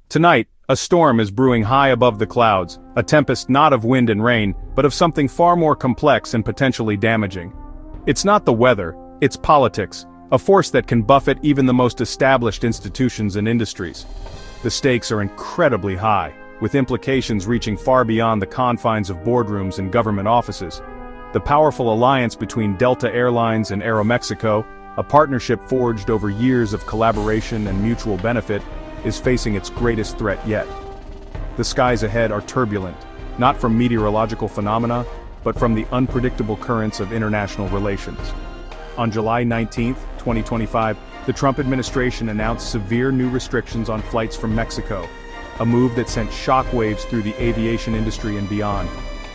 Tonight, a storm is brewing high above the clouds, a tempest not of wind and rain, but of something far more complex and potentially damaging. It's not the weather, it's politics, a force that can buffet even the most established institutions and industries. The stakes are incredibly high, with implications reaching far beyond the confines of boardrooms and government offices. The powerful alliance between Delta Airlines and Aeromexico, a partnership forged over years of collaboration and mutual benefit, is facing its greatest threat yet. The skies ahead are turbulent, not from meteorological phenomena, but from the unpredictable currents of international relations. On July 19, 2025, the Trump administration announced severe new restrictions on flights from Mexico, a move that sent shockwaves through the aviation industry and beyond.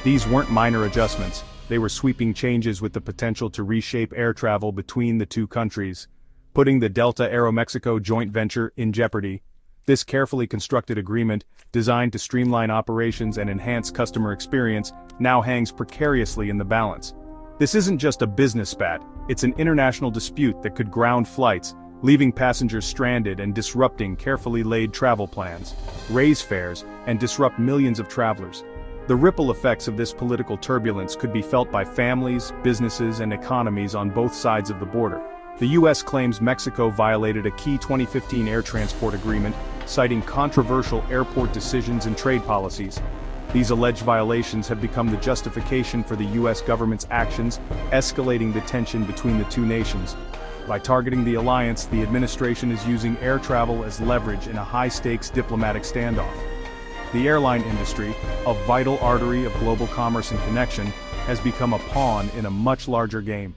These weren't minor adjustments, they were sweeping changes with the potential to reshape air travel between the two countries, putting the Delta-Aeromexico joint venture in jeopardy. This carefully constructed agreement, designed to streamline operations and enhance customer experience, now hangs precariously in the balance. This isn't just a business spat, it's an international dispute that could ground flights, leaving passengers stranded and disrupting carefully laid travel plans, raise fares, and disrupt millions of travelers. The ripple effects of this political turbulence could be felt by families, businesses, and economies on both sides of the border. The U.S. claims Mexico violated a key 2015 air transport agreement, citing controversial airport decisions and trade policies. These alleged violations have become the justification for the U.S. government's actions, escalating the tension between the two nations. By targeting the alliance, the administration is using air travel as leverage in a high-stakes diplomatic standoff. The airline industry, a vital artery of global commerce and connection, has become a pawn in a much larger game.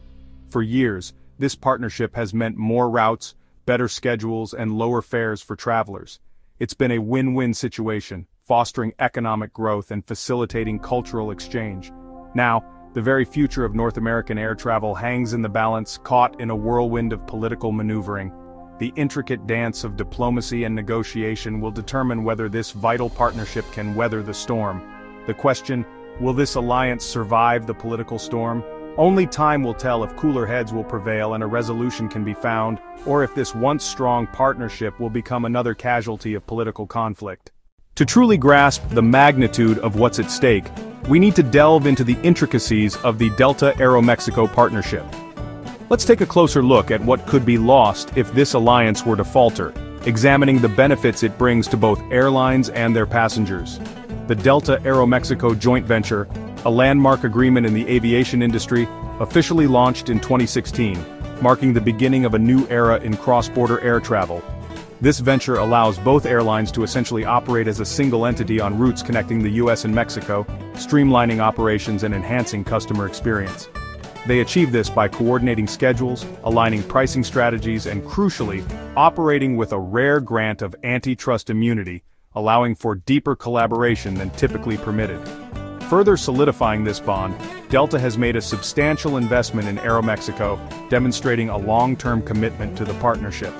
For years, this partnership has meant more routes, better schedules, and lower fares for travelers. It's been a win-win situation, fostering economic growth and facilitating cultural exchange. Now, the very future of North American air travel hangs in the balance, caught in a whirlwind of political maneuvering. The intricate dance of diplomacy and negotiation will determine whether this vital partnership can weather the storm. The question, will this alliance survive the political storm? Only time will tell if cooler heads will prevail and a resolution can be found, or if this once strong partnership will become another casualty of political conflict. To truly grasp the magnitude of what's at stake, we need to delve into the intricacies of the Delta-Aeromexico partnership. Let's take a closer look at what could be lost if this alliance were to falter, examining the benefits it brings to both airlines and their passengers. The Delta-Aeromexico joint venture, a landmark agreement in the aviation industry, officially launched in 2016, marking the beginning of a new era in cross-border air travel. This venture allows both airlines to essentially operate as a single entity on routes connecting the US and Mexico, streamlining operations and enhancing customer experience. They achieve this by coordinating schedules, aligning pricing strategies, and crucially, operating with a rare grant of antitrust immunity, allowing for deeper collaboration than typically permitted. Further solidifying this bond, Delta has made a substantial investment in Aeromexico, demonstrating a long-term commitment to the partnership.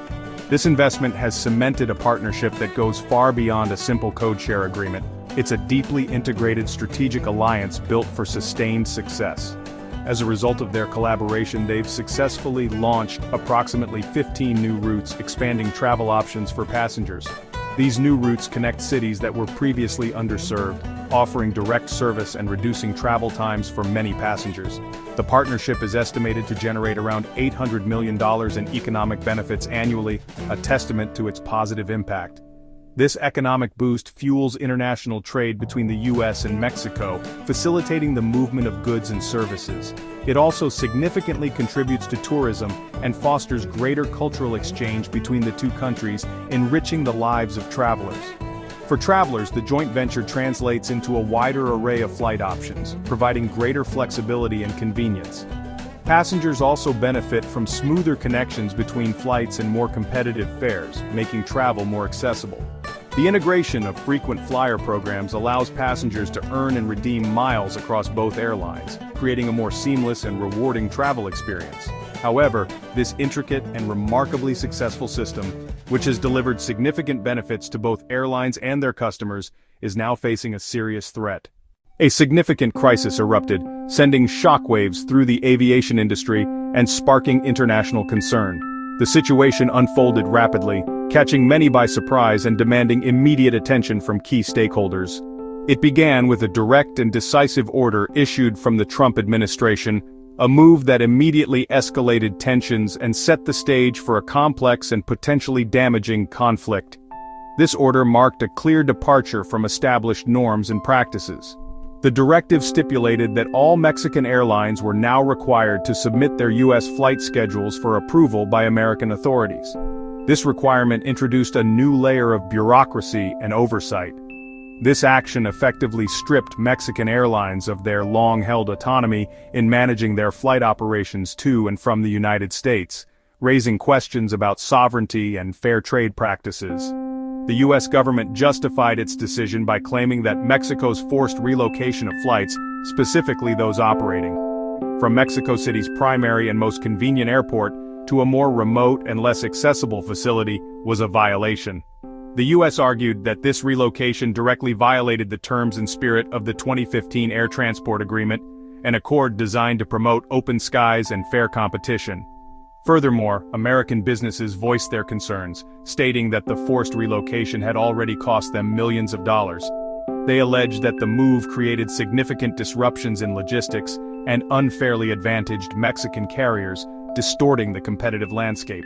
This investment has cemented a partnership that goes far beyond a simple code-share agreement. It's a deeply integrated strategic alliance built for sustained success. As a result of their collaboration, they've successfully launched approximately 15 new routes, expanding travel options for passengers. These new routes connect cities that were previously underserved, offering direct service and reducing travel times for many passengers. The partnership is estimated to generate around $800 million in economic benefits annually, a testament to its positive impact. This economic boost fuels international trade between the US and Mexico, facilitating the movement of goods and services. It also significantly contributes to tourism and fosters greater cultural exchange between the two countries, enriching the lives of travelers. For travelers, the joint venture translates into a wider array of flight options, providing greater flexibility and convenience. Passengers also benefit from smoother connections between flights and more competitive fares, making travel more accessible. The integration of frequent flyer programs allows passengers to earn and redeem miles across both airlines, creating a more seamless and rewarding travel experience. However, this intricate and remarkably successful system, which has delivered significant benefits to both airlines and their customers, is now facing a serious threat. A significant crisis erupted, sending shockwaves through the aviation industry and sparking international concern. The situation unfolded rapidly, catching many by surprise and demanding immediate attention from key stakeholders. It began with a direct and decisive order issued from the Trump administration, a move that immediately escalated tensions and set the stage for a complex and potentially damaging conflict. This order marked a clear departure from established norms and practices. The directive stipulated that all Mexican airlines were now required to submit their U.S. flight schedules for approval by American authorities. This requirement introduced a new layer of bureaucracy and oversight. This action effectively stripped Mexican airlines of their long-held autonomy in managing their flight operations to and from the United States, raising questions about sovereignty and fair trade practices. The U.S. government justified its decision by claiming that Mexico's forced relocation of flights, specifically those operating from Mexico City's primary and most convenient airport to a more remote and less accessible facility, was a violation. The U.S. argued that this relocation directly violated the terms and spirit of the 2015 Air Transport Agreement, an accord designed to promote open skies and fair competition. Furthermore, American businesses voiced their concerns, stating that the forced relocation had already cost them millions of dollars. They alleged that the move created significant disruptions in logistics and unfairly advantaged Mexican carriers, distorting the competitive landscape.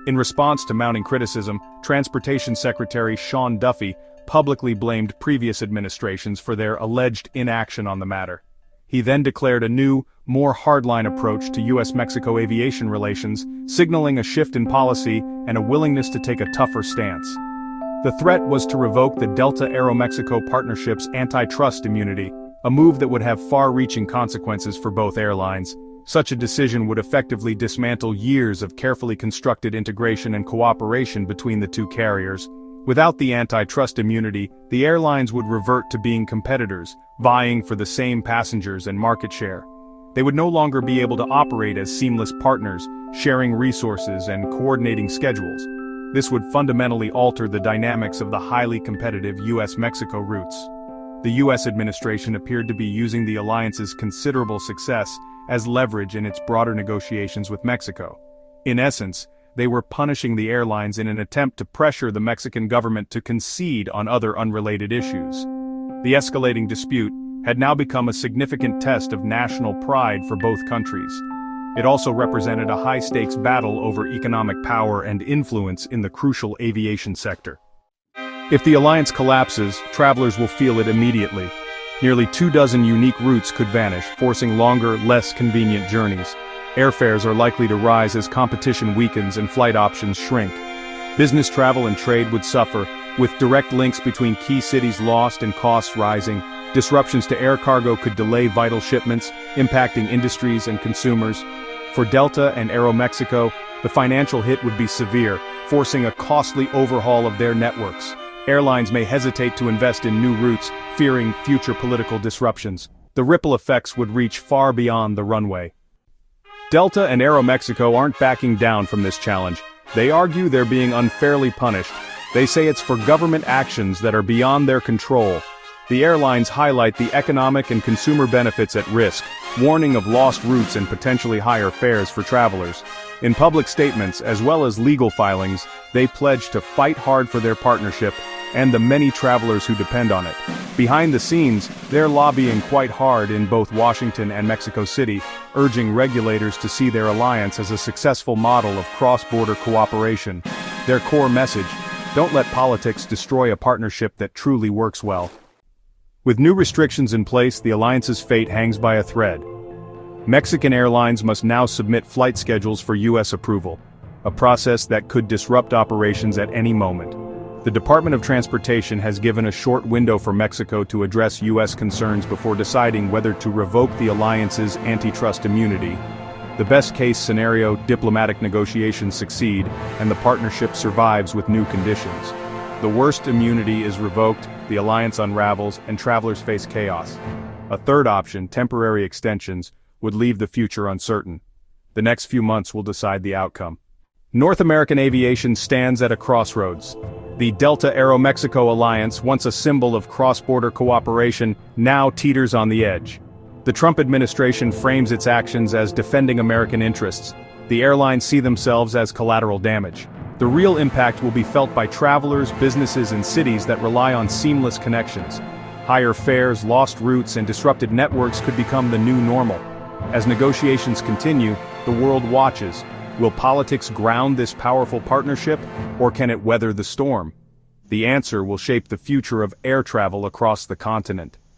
In response to mounting criticism, Transportation Secretary Sean Duffy publicly blamed previous administrations for their alleged inaction on the matter. He then declared a new, more hardline approach to U.S.-Mexico aviation relations, signaling a shift in policy and a willingness to take a tougher stance. The threat was to revoke the Delta-Aeromexico partnership's antitrust immunity, a move that would have far-reaching consequences for both airlines. Such a decision would effectively dismantle years of carefully constructed integration and cooperation between the two carriers. Without the antitrust immunity, the airlines would revert to being competitors, vying for the same passengers and market share. They would no longer be able to operate as seamless partners, sharing resources and coordinating schedules. This would fundamentally alter the dynamics of the highly competitive U.S.-Mexico routes. The U.S. administration appeared to be using the alliance's considerable success as leverage in its broader negotiations with Mexico. In essence, they were punishing the airlines in an attempt to pressure the Mexican government to concede on other unrelated issues. The escalating dispute had now become a significant test of national pride for both countries. It also represented a high-stakes battle over economic power and influence in the crucial aviation sector. If the alliance collapses, travelers will feel it immediately. Nearly 24 unique routes could vanish, forcing longer, less convenient journeys. Airfares are likely to rise as competition weakens and flight options shrink. Business travel and trade would suffer, with direct links between key cities lost and costs rising. Disruptions to air cargo could delay vital shipments, impacting industries and consumers. For Delta and Aeromexico, the financial hit would be severe, forcing a costly overhaul of their networks. Airlines may hesitate to invest in new routes, fearing future political disruptions. The ripple effects would reach far beyond the runway. Delta and Aeromexico aren't backing down from this challenge. They argue they're being unfairly punished. They say it's for government actions that are beyond their control. The airlines highlight the economic and consumer benefits at risk, warning of lost routes and potentially higher fares for travelers. In public statements, as well as legal filings, they pledge to fight hard for their partnership and the many travelers who depend on it. Behind the scenes, they're lobbying quite hard in both Washington and Mexico City, urging regulators to see their alliance as a successful model of cross-border cooperation. Their core message: don't let politics destroy a partnership that truly works well. With new restrictions in place, the alliance's fate hangs by a thread. Mexican airlines must now submit flight schedules for U.S. approval, a process that could disrupt operations at any moment. The Department of Transportation has given a short window for Mexico to address U.S. concerns before deciding whether to revoke the alliance's antitrust immunity. The best-case scenario, diplomatic negotiations succeed, and the partnership survives with new conditions. The worst, immunity is revoked, the alliance unravels, and travelers face chaos. A third option, temporary extensions, would leave the future uncertain. The next few months will decide the outcome. North American aviation stands at a crossroads. The Delta-Aeromexico alliance, once a symbol of cross-border cooperation, now teeters on the edge. The Trump administration frames its actions as defending American interests. The airlines see themselves as collateral damage. The real impact will be felt by travelers, businesses, and cities that rely on seamless connections. Higher fares, lost routes, and disrupted networks could become the new normal. As negotiations continue, the world watches. Will politics ground this powerful partnership, or can it weather the storm? The answer will shape the future of air travel across the continent.